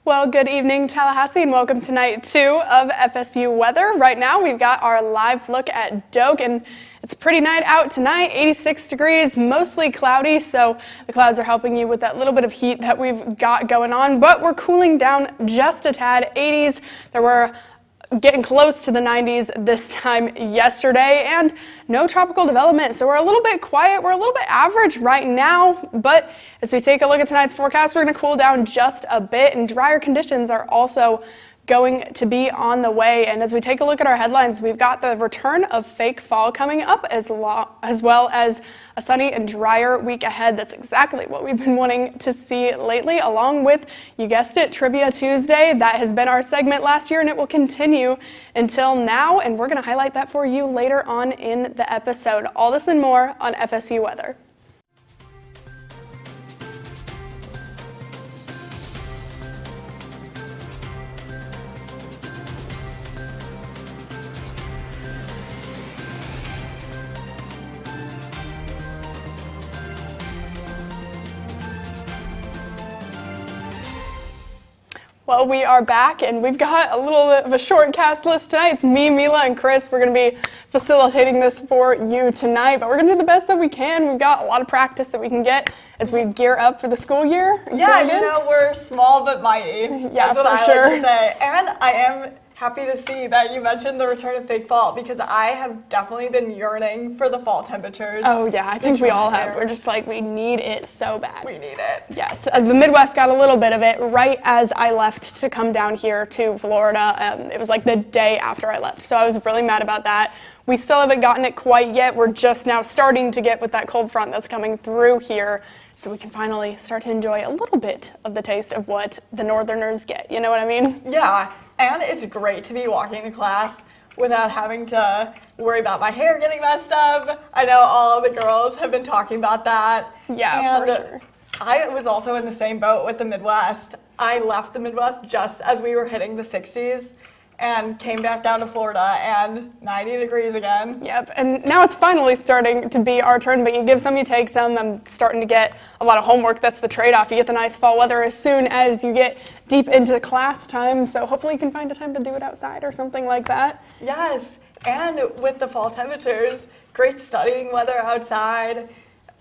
Well, good evening, Tallahassee, and welcome to night 2 of FSU weather. Right now, we've got our live look at Doak, and it's a pretty night out tonight, 86 degrees, mostly cloudy, so the clouds are helping you with that little bit of heat that we've got going on, but we're cooling down just a tad. 80s, there were getting close to the 90s this time yesterday, and no tropical development, so we're a little bit quiet. We're a little bit average right now, but as we take a look at tonight's forecast, we're going to cool down just a bit, and drier conditions are also going to be on the way. And as we take a look at our headlines, we've got the return of fake fall coming up, as well as a sunny and drier week ahead. That's exactly what we've been wanting to see lately, along with, you guessed it, Trivia Tuesday. That has been our segment last year, and it will continue until now, and we're going to highlight that for you later on in the episode. All this and more on FSU Weather. Well, we are back, and we've got a little bit of a short cast list tonight. It's me, Mila, and Chris. We're going to be facilitating this for you tonight, but we're going to do the best that we can. We've got a lot of practice that we can get as we gear up for the school year. Yeah, you know, we're small but mighty. Yeah, that's what for sure. I like to say. And I am happy to see that you mentioned the return of fake fall, because I have definitely been yearning for the fall temperatures. Oh yeah, I think we all have. We're just like, we need it so bad. We need it. Yes, the Midwest got a little bit of it right as I left to come down here to Florida. It was like the day after I left, so I was really mad about that. We still haven't gotten it quite yet. We're just now starting to get with that cold front that's coming through here, so we can finally start to enjoy a little bit of the taste of what the Northerners get. You know what I mean? Yeah. And it's great to be walking to class without having to worry about my hair getting messed up. I know all the girls have been talking about that. Yeah, and for sure. I was also in the same boat with the Midwest. I left the Midwest just as we were hitting the 60s and came back down to Florida, and 90 degrees again. Yep, and now it's finally starting to be our turn, but you give some, you take some. I'm starting to get a lot of homework. That's the trade-off. You get the nice fall weather as soon as you get deep into class time, so hopefully you can find a time to do it outside or something like that. Yes, and with the fall temperatures, great studying weather outside.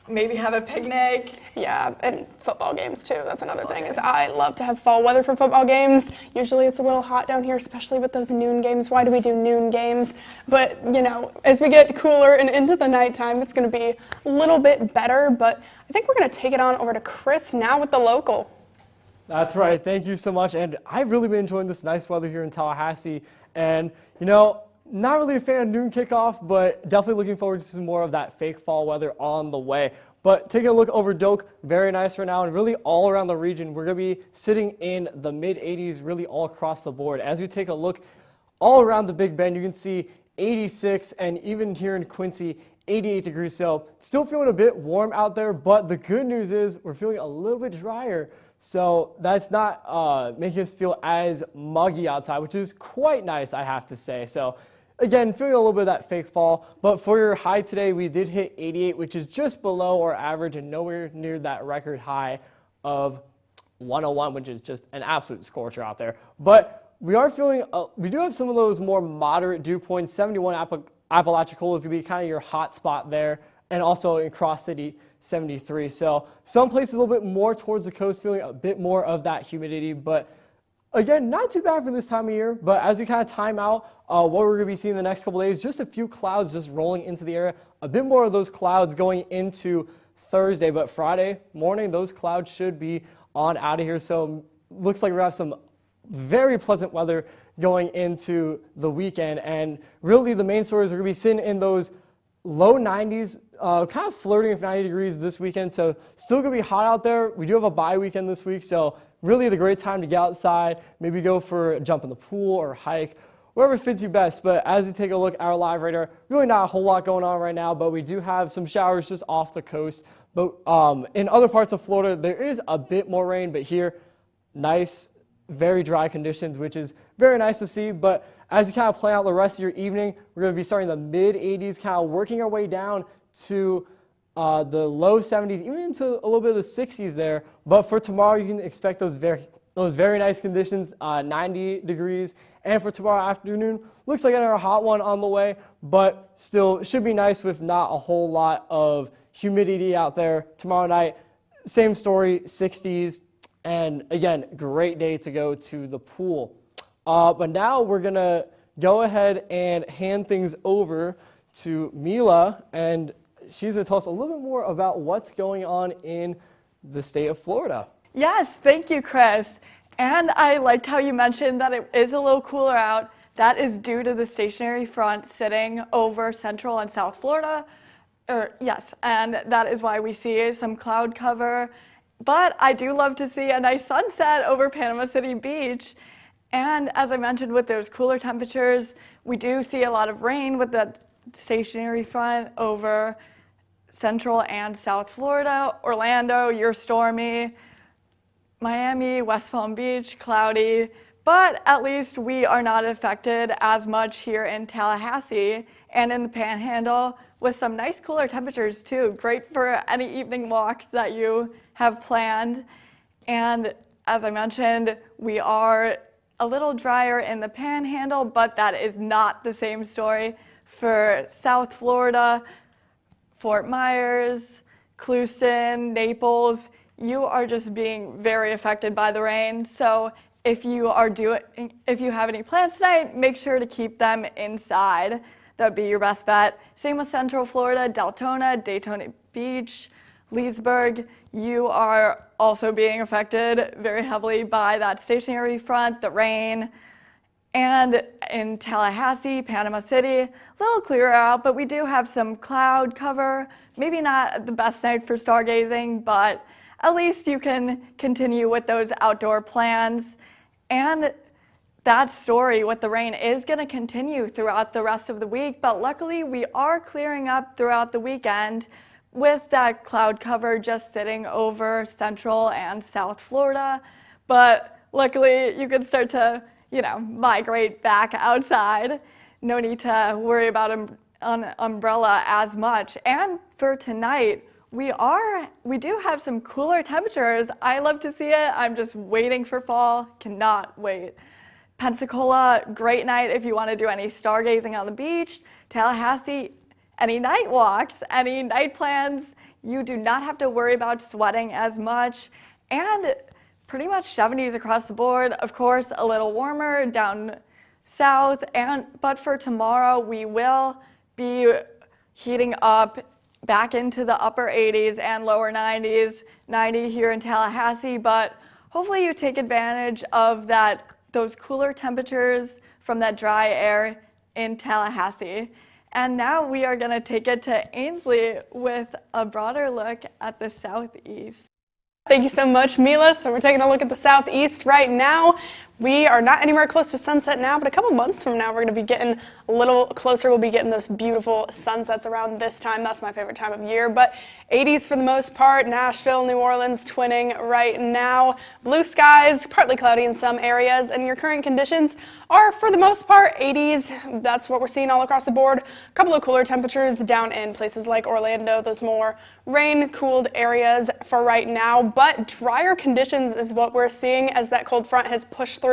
Maybe have a picnic. Yeah, and football games too. That's another thing, is I love to have fall weather for football games. Usually it's a little hot down here, especially with those noon games. Why do we do noon games? But, you know, as we get cooler and into the nighttime, it's going to be a little bit better. But I think we're going to take it on over to Chris now with the local. That's right. Thank you so much. And I've really been enjoying this nice weather here in Tallahassee. And, you know, not really a fan of noon kickoff, but definitely looking forward to some more of that fake fall weather on the way. But taking a look over Doak, very nice right now, and really all around the region, we're going to be sitting in the mid-80s really all across the board. As we take a look all around the Big Bend, you can see 86, and even here in Quincy, 88 degrees. So still feeling a bit warm out there, but the good news is we're feeling a little bit drier. So that's not making us feel as muggy outside, which is quite nice, I have to say. So again, feeling a little bit of that fake fall, but for your high today, we did hit 88, which is just below our average and nowhere near that record high of 101, which is just an absolute scorcher out there. But we are feeling, we do have some of those more moderate dew points. 71 Apalachicola is going to be kind of your hot spot there, and also in Cross City, 73. So some places a little bit more towards the coast, feeling a bit more of that humidity, but again, not too bad for this time of year. But as we kind of time out what we're going to be seeing the next couple days, just a few clouds just rolling into the area, a bit more of those clouds going into Thursday, but Friday morning, those clouds should be on out of here. So looks like we're going to have some very pleasant weather going into the weekend. And really the main stories are going to be sitting in those low 90s, kind of flirting with 90 degrees this weekend. So still going to be hot out there. We do have a bye weekend this week, so really the great time to get outside, maybe go for a jump in the pool or hike, wherever fits you best. But as you take a look at our live radar, really not a whole lot going on right now, but we do have some showers just off the coast. But in other parts of Florida, there is a bit more rain, but here, nice, very dry conditions, which is very nice to see. But as you kind of plan out the rest of your evening, we're going to be starting the mid-80s, kind of working our way down to the low 70s, even into a little bit of the 60s there. But for tomorrow, you can expect those very those very nice conditions, 90 degrees. And for tomorrow afternoon, looks like another hot one on the way, but still should be nice with not a whole lot of humidity out there. Tomorrow night, same story, 60s. And again, great day to go to the pool. But now we're going to go ahead and hand things over to Mila, and she's going to tell us a little bit more about what's going on in the state of Florida. Yes, thank you, Chris. And I liked how you mentioned that it is a little cooler out. That is due to the stationary front sitting over Central and South Florida. Yes, and that is why we see some cloud cover. But I do love to see a nice sunset over Panama City Beach. And as I mentioned, with those cooler temperatures, we do see a lot of rain with the stationary front over Central and South Florida. Orlando, you're stormy. Miami, West Palm Beach, cloudy, but at least we are not affected as much here in Tallahassee and in the Panhandle with some nice cooler temperatures too. Great for any evening walks that you have planned. And as I mentioned, we are a little drier in the Panhandle, but that is not the same story for South Florida, Fort Myers, Clewiston, Naples. You are just being very affected by the rain. So if you have any plans tonight, make sure to keep them inside. That would be your best bet. Same with Central Florida, Deltona, Daytona Beach, Leesburg. You are also being affected very heavily by that stationary front, the rain. And in Tallahassee, Panama City, a little clearer out, but we do have some cloud cover. Maybe not the best night for stargazing, but at least you can continue with those outdoor plans. And that story with the rain is going to continue throughout the rest of the week, but luckily we are clearing up throughout the weekend with that cloud cover just sitting over Central and South Florida. But luckily you can start to, migrate back outside. No need to worry about an umbrella as much. And for tonight, we do have some cooler temperatures. I love to see it. I'm just waiting for fall. Cannot wait. Pensacola, great night if you want to do any stargazing on the beach. Tallahassee, any night walks, any night plans. You do not have to worry about sweating as much. And pretty much 70s across the board. Of course, a little warmer down south. But for tomorrow, we will be heating up back into the upper 80s and lower 90s, 90 here in Tallahassee, but hopefully you take advantage of those cooler temperatures from that dry air in Tallahassee. And now we are going to take it to Ainsley with a broader look at the southeast. Thank you so much, Mila. So we're taking a look at the southeast right now. We are not anywhere close to sunset now, but a couple months from now, we're going to be getting a little closer. We'll be getting those beautiful sunsets around this time. That's my favorite time of year. But 80s for the most part, Nashville, New Orleans, twinning right now. Blue skies, partly cloudy in some areas, and your current conditions are, for the most part, 80s. That's what we're seeing all across the board. A couple of cooler temperatures down in places like Orlando, those more rain-cooled areas for right now. But drier conditions is what we're seeing as that cold front has pushed through,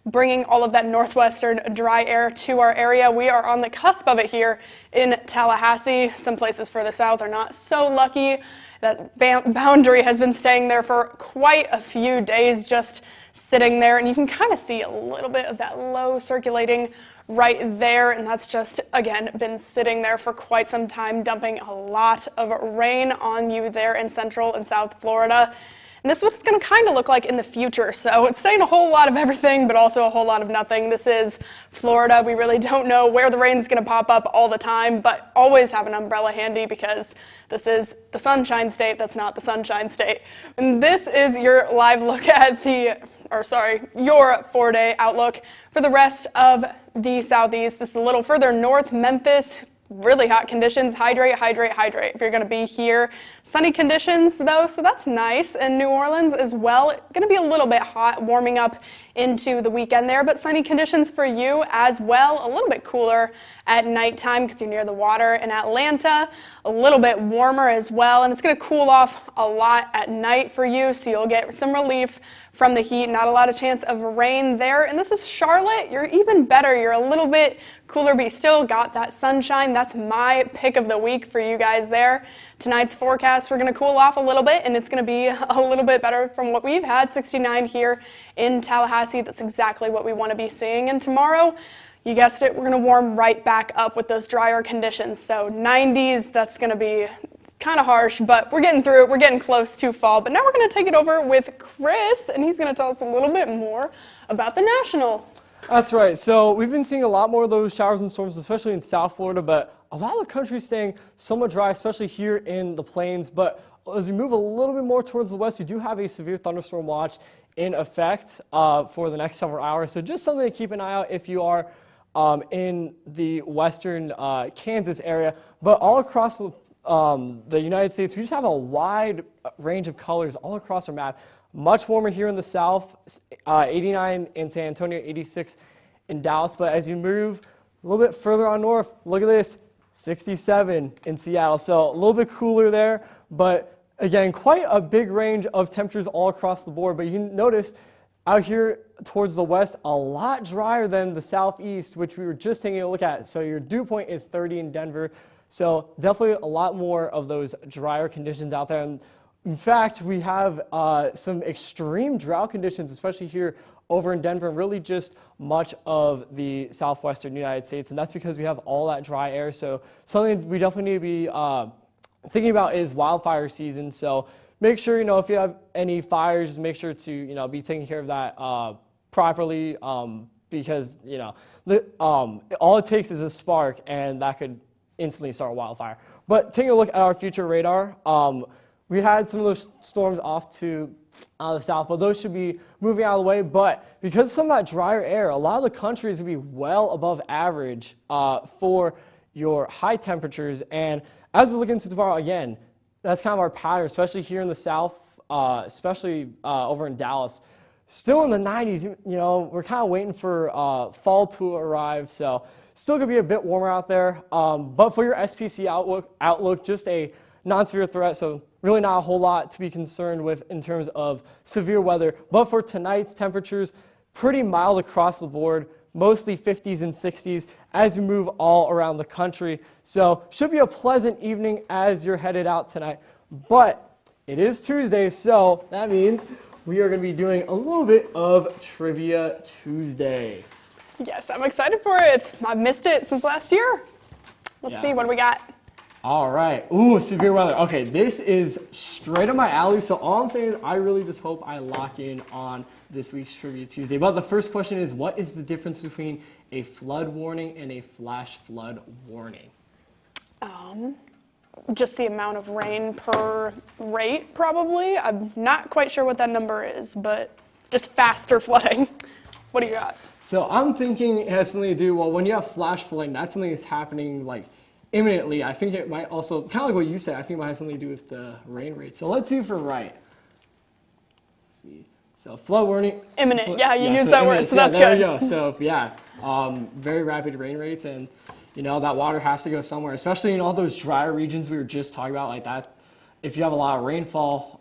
bringing all of that northwestern dry air to our area. We are on the cusp of it here in Tallahassee. Some places further south are not so lucky. That boundary has been staying there for quite a few days, just sitting there, and you can kind of see a little bit of that low circulating right there, and that's just, again, been sitting there for quite some time, dumping a lot of rain on you there in Central and South Florida. And this is what it's going to kind of look like in the future. So it's saying a whole lot of everything, but also a whole lot of nothing. This is Florida. We really don't know where the rain's going to pop up all the time, but always have an umbrella handy because this is the Sunshine State. That's not the Sunshine State. And this is your live look at your 4-day outlook for the rest of the southeast. This is a little further north, Memphis. Really hot conditions, hydrate, hydrate, hydrate if you're going to be here. Sunny conditions though, so that's nice. And New Orleans as well, going to be a little bit hot, warming up into the weekend there, but sunny conditions for you as well. A little bit cooler at nighttime because you're near the water. In Atlanta, a little bit warmer as well, and it's going to cool off a lot at night for you, so you'll get some relief from the heat. Not a lot of chance of rain there. And this is Charlotte. You're even better. You're a little bit cooler, but you still got that sunshine. That's my pick of the week for you guys there. Tonight's forecast, we're going to cool off a little bit, and it's going to be a little bit better from what we've had. 69 here in Tallahassee. That's exactly what we want to be seeing. And tomorrow, you guessed it, we're going to warm right back up with those drier conditions. So 90s, that's going to be kind of harsh, but we're getting through it. We're getting close to fall. But now we're going to take it over with Chris, and he's going to tell us a little bit more about the National. That's right. So we've been seeing a lot more of those showers and storms, especially in South Florida, but a lot of the country is staying somewhat dry, especially here in the plains. But as we move a little bit more towards the west, we do have a severe thunderstorm watch in effect for the next several hours. So just something to keep an eye out if you are in the western Kansas area. But all across the United States, we just have a wide range of colors all across our map. Much warmer here in the south, 89 in San Antonio, 86 in Dallas. But as you move a little bit further on north, look at this, 67 in Seattle. So a little bit cooler there, but again, quite a big range of temperatures all across the board. But you can notice out here towards the west, a lot drier than the southeast, which we were just taking a look at. So your dew point is 30 in Denver. So definitely a lot more of those drier conditions out there. And in fact, we have some extreme drought conditions, especially here over in Denver, and really just much of the southwestern United States. And that's because we have all that dry air. So something we definitely need to be thinking about is wildfire season. So make sure, if you have any fires, make sure to, be taking care of that properly because, all it takes is a spark and that could instantly start a wildfire. But taking a look at our future radar, we had some of those storms off to the south, but those should be moving out of the way. But because of some of that drier air, a lot of the country is going to be well above average for your high temperatures. And as we look into tomorrow, again, that's kind of our pattern, especially here in the south, especially over in Dallas. Still in the 90s, we're kind of waiting for fall to arrive. So still going to be a bit warmer out there. But for your SPC outlook, just a non-severe threat. So really not a whole lot to be concerned with in terms of severe weather. But for tonight's temperatures, pretty mild across the board, mostly 50s and 60s as you move all around the country. So should be a pleasant evening as you're headed out tonight. But it is Tuesday, so that means we are going to be doing a little bit of Trivia Tuesday. Yes, I'm excited for it. I've missed it since last year. Let's see, what do we got? All right. Ooh, severe weather. Okay, this is straight up my alley. So all I'm saying is I really just hope I lock in on this week's Trivia Tuesday. But the first question is, what is the difference between a flood warning and a flash flood warning? Just the amount of rain per rate, probably. I'm not quite sure what that number is, but just faster flooding. What do you got? So I'm thinking it has something to do, well, when you have flash flooding, that's something that's happening like imminently. I think it might also, kind of like what you said, I think it might have something to do with the rain rate. So let's see if we're right. Let's see. So flood warning. Imminent. Yeah, you used that word, so that's there good. We go. So yeah, very rapid rain rates, and that water has to go somewhere, especially in all those drier regions we were just talking about, like that. If you have a lot of rainfall,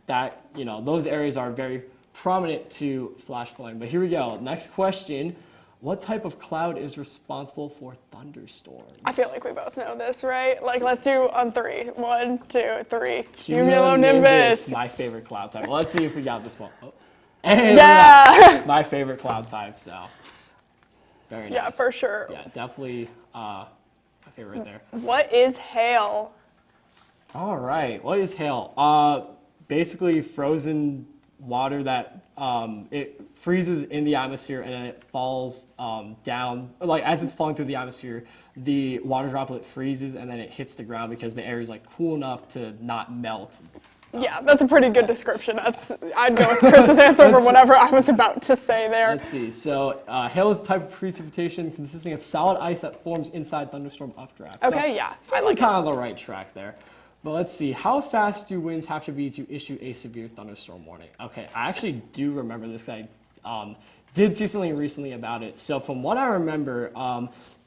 those areas are very prominent to flash flooding. But here we go. Next question. What type of cloud is responsible for thunderstorms? I feel like we both know this, right? Like, let's do on three. 1, 2, 3. Cumulonimbus. My favorite cloud type. Well, let's see if we got this one. Oh. And yeah. My favorite cloud type, so very nice. Yeah, for sure. Yeah, definitely my favorite there. What is hail? All right, what is hail? Basically frozen water that it freezes in the atmosphere and then it falls down. Like as it's falling through the atmosphere, the water droplet freezes and then it hits the ground because the air is like cool enough to not melt. Yeah, that's a pretty good description. I'd go with Chris's answer over whatever I was about to say there. Let's see. So hail is a type of precipitation consisting of solid ice that forms inside thunderstorm updrafts. Okay, so, yeah, I like kind of the right track there. But let's see, how fast do winds have to be to issue a severe thunderstorm warning? Okay, I actually do remember this. I did see something recently about it. So from what I remember,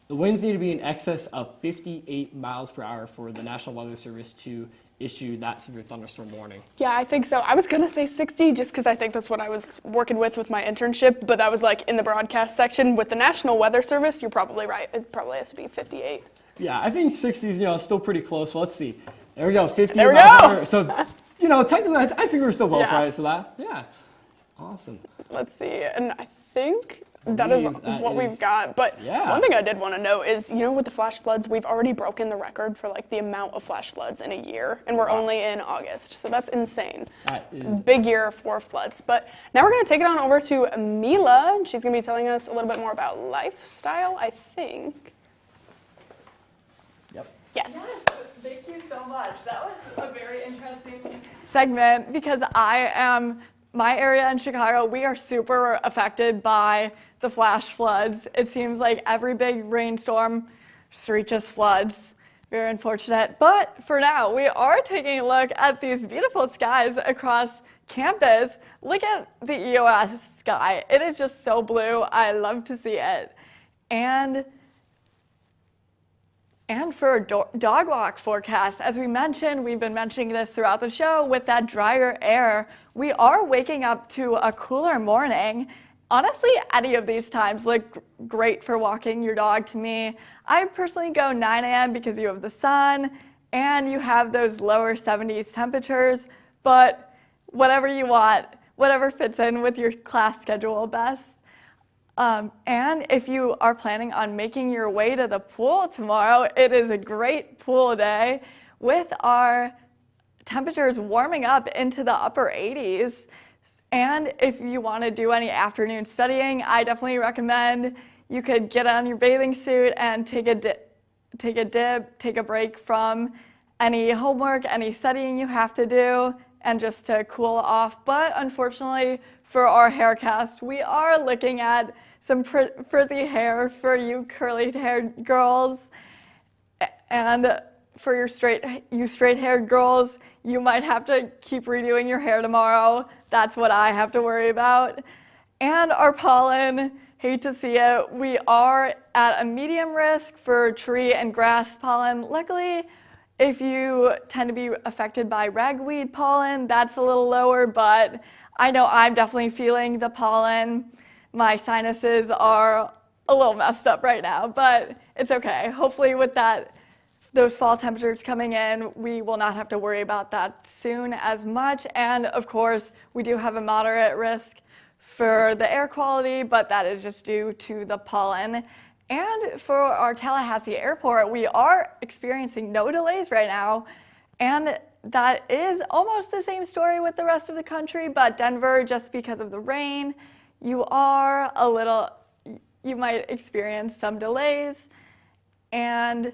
The winds need to be in excess of 58 miles per hour for the National Weather Service to issue that severe thunderstorm warning. Yeah, I think so. I was gonna say 60 just because I think that's what I was working with my internship, but that was like in the broadcast section. With the National Weather Service, you're probably right. It probably has to be 58. Yeah, I think 60 is, still pretty close. Well, let's see. There we go, 50 There we miles per go. hour. So, technically, I think we're still well Yeah. priced to that. Yeah, awesome. Let's see, and I think that is what we've got. But yeah. one thing I did want to note is, with the flash floods, we've already broken the record for like the amount of flash floods in a year, and we're only in August, so that's insane. That is Big year for floods. But now we're going to take it on over to Mila, and she's going to be telling us a little bit more about lifestyle, I think. Yep. Yes. Thank you so much. That was a very interesting segment because my area in Chicago, we are super affected by the flash floods. It seems like every big rainstorm just reaches floods. Very unfortunate. But for now, we are taking a look at these beautiful skies across campus. Look at the EOS sky. It is just so blue. I love to see it. And for a dog walk forecast, as we mentioned, we've been mentioning this throughout the show, with that drier air, we are waking up to a cooler morning. Honestly, any of these times look great for walking your dog to me. I personally go 9 a.m. because you have the sun and you have those lower 70s temperatures, but whatever you want, whatever fits in with your class schedule best. And if you are planning on making your way to the pool tomorrow, it is a great pool day with our temperatures warming up into the upper 80s. And if you want to do any afternoon studying, I definitely recommend you could get on your bathing suit and take a break from any homework, any studying you have to do, and just to cool off. But unfortunately, for our haircast, we are looking at some frizzy hair for you curly-haired girls. And for your straight-haired girls, you might have to keep redoing your hair tomorrow. That's what I have to worry about. And our pollen, hate to see it, we are at a medium risk for tree and grass pollen. Luckily, if you tend to be affected by ragweed pollen, that's a little lower, but I know I'm definitely feeling the pollen. My sinuses are a little messed up right now, but it's okay. Hopefully with those fall temperatures coming in, we will not have to worry about that soon as much. And of course, we do have a moderate risk for the air quality, but that is just due to the pollen. And for our Tallahassee airport, we are experiencing no delays right now. And that is almost the same story with the rest of the country, but Denver, just because of the rain, you might experience some delays. And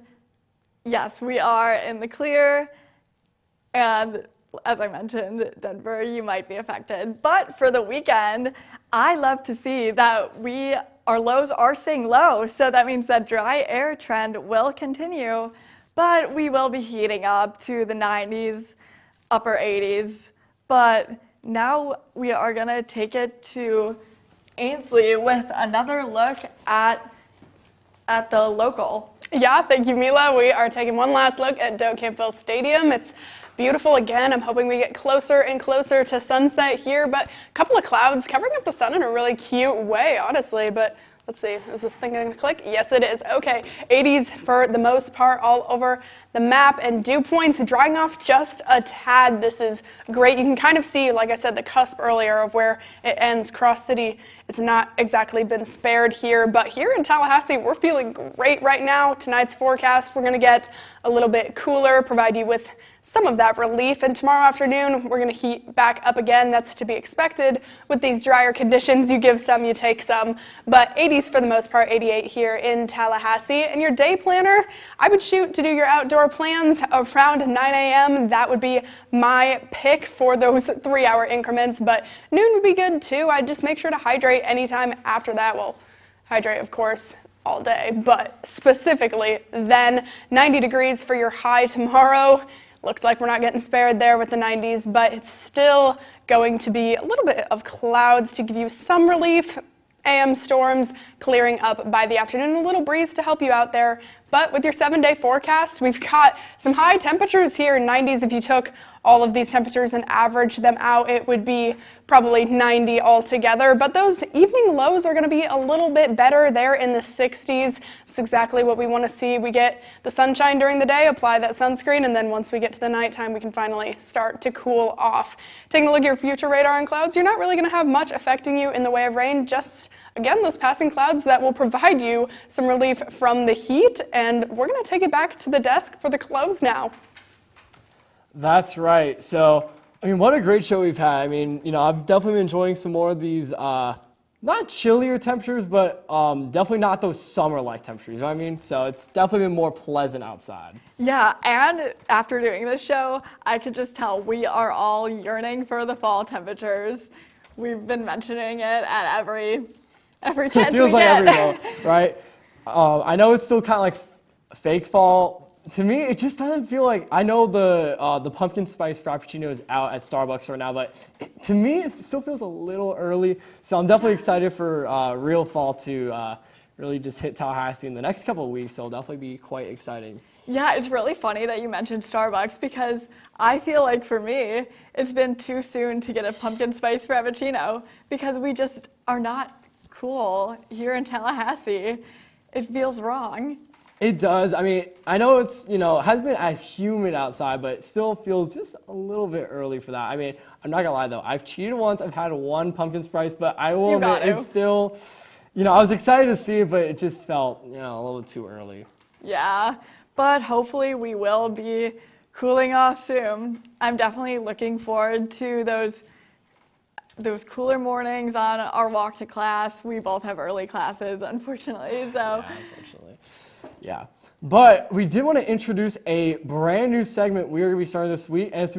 yes, we are in the clear. And as I mentioned, Denver, you might be affected. But for the weekend, I love to see that our lows are staying low. So that means that dry air trend will continue, but we will be heating up to the 90s, upper 80s. But now we are gonna take it to Ainsley with another look at the local. Yeah, thank you, Mila. We are taking one last look at Doak Campbell Stadium. It's beautiful again. I'm hoping we get closer and closer to sunset here, but a couple of clouds covering up the sun in a really cute way, honestly. But let's see, is this thing going to click? Yes, it is. Okay, 80s for the most part all over the map, and dew points drying off just a tad. This is great. You can kind of see, like I said, the cusp earlier of where it ends. Cross City has not exactly been spared here, but here in Tallahassee, we're feeling great right now. Tonight's forecast, we're going to get a little bit cooler, provide you with some of that relief, and tomorrow afternoon, we're going to heat back up again. That's to be expected with these drier conditions. You give some, you take some, but 80s for the most part, 88 here in Tallahassee. And your day planner, I would shoot to do your outdoor plans around 9 a.m. That would be my pick for those 3-hour increments, but noon would be good too. I'd just make sure to hydrate anytime after that. Well, hydrate, of course, all day, but specifically then 90 degrees for your high tomorrow. Looks like we're not getting spared there with the 90s, but it's still going to be a little bit of clouds to give you some relief. AM storms clearing up by the afternoon, a little breeze to help you out there. But with your 7-day forecast, we've got some high temperatures here in 90s. If you took all of these temperatures and averaged them out, it would be probably 90 altogether. But those evening lows are going to be a little bit better. They're in the 60s. That's exactly what we want to see. We get the sunshine during the day, apply that sunscreen, and then once we get to the nighttime, we can finally start to cool off. Taking a look at your future radar and clouds, you're not really going to have much affecting you in the way of rain, just, again, those passing clouds that will provide you some relief from the heat. And we're going to take it back to the desk for the close now. That's right. So, I mean, what a great show we've had. I mean, you know, I've definitely been enjoying some more of these, not chillier temperatures, but definitely not those summer-like temperatures, you know what I mean? So it's definitely been more pleasant outside. Yeah, and after doing this show, I could just tell we are all yearning for the fall temperatures. We've been mentioning it at every chance It feels we like get. every fall, right? I know it's still kind of like fake fall. To me, it just doesn't feel like, I know the pumpkin spice frappuccino is out at Starbucks right now, but to me, it still feels a little early. So I'm definitely excited for real fall to really just hit Tallahassee in the next couple of weeks. So it'll definitely be quite exciting. Yeah, it's really funny that you mentioned Starbucks because I feel like for me, it's been too soon to get a pumpkin spice frappuccino because we just are not cool here in Tallahassee. It feels wrong. It does. I mean, I know it's, you know, it hasn't been as humid outside, but it still feels just a little bit early for that. I mean, I'm not gonna lie though, I've cheated once, I've had one pumpkin spice, but I will admit it's still, you know, I was excited to see it, but it just felt, you know, a little too early. Yeah, but hopefully we will be cooling off soon. I'm definitely looking forward to those cooler mornings on our walk to class. We both have early classes, unfortunately, so. Yeah, unfortunately. Yeah, but we did want to introduce a brand new segment we're going to be starting this week, and it's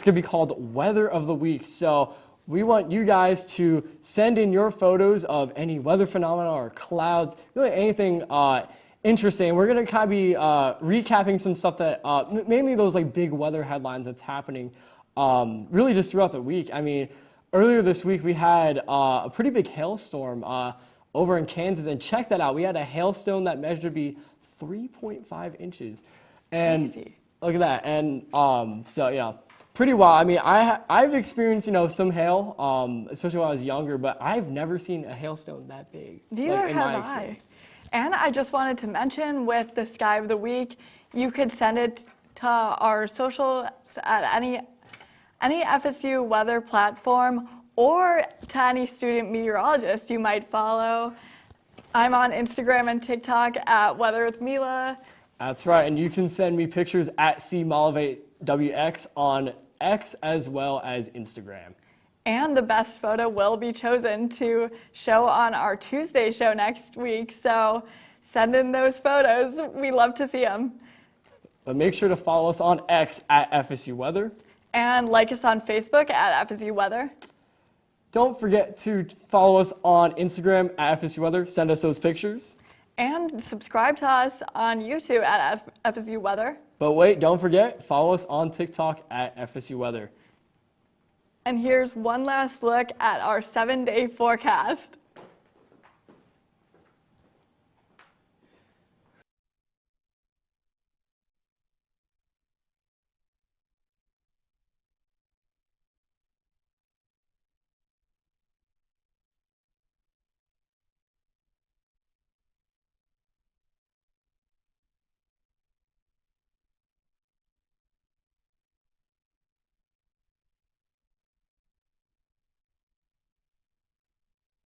going to be called Weather of the Week. So we want you guys to send in your photos of any weather phenomena or clouds, really anything interesting. We're going to kind of be recapping some stuff that, mainly those like big weather headlines that's happening really just throughout the week. I mean, earlier this week we had a pretty big hailstorm over in Kansas, and check that out. We had a hailstone that measured to be 3.5 inches. And crazy. Look at that. And so, you know, pretty wild. I mean, I've experienced, you know, some hail, especially when I was younger, but I've never seen a hailstone that big. Neither like, in have my I. experience. And I just wanted to mention with the Sky of the Week, you could send it to our social at any FSU weather platform or to any student meteorologist you might follow. I'm on Instagram and TikTok at Weather with Mila. That's right, and you can send me pictures at CMolivate.wx on X as well as Instagram. And the best photo will be chosen to show on our Tuesday show next week, so send in those photos. We love to see them. But make sure to follow us on X at FSU Weather. And like us on Facebook at FSU Weather. Don't forget to follow us on Instagram at FSU Weather. Send us those pictures. And subscribe to us on YouTube at FSU Weather. But wait, don't forget, follow us on TikTok at FSU Weather. And here's one last look at our 7-day forecast.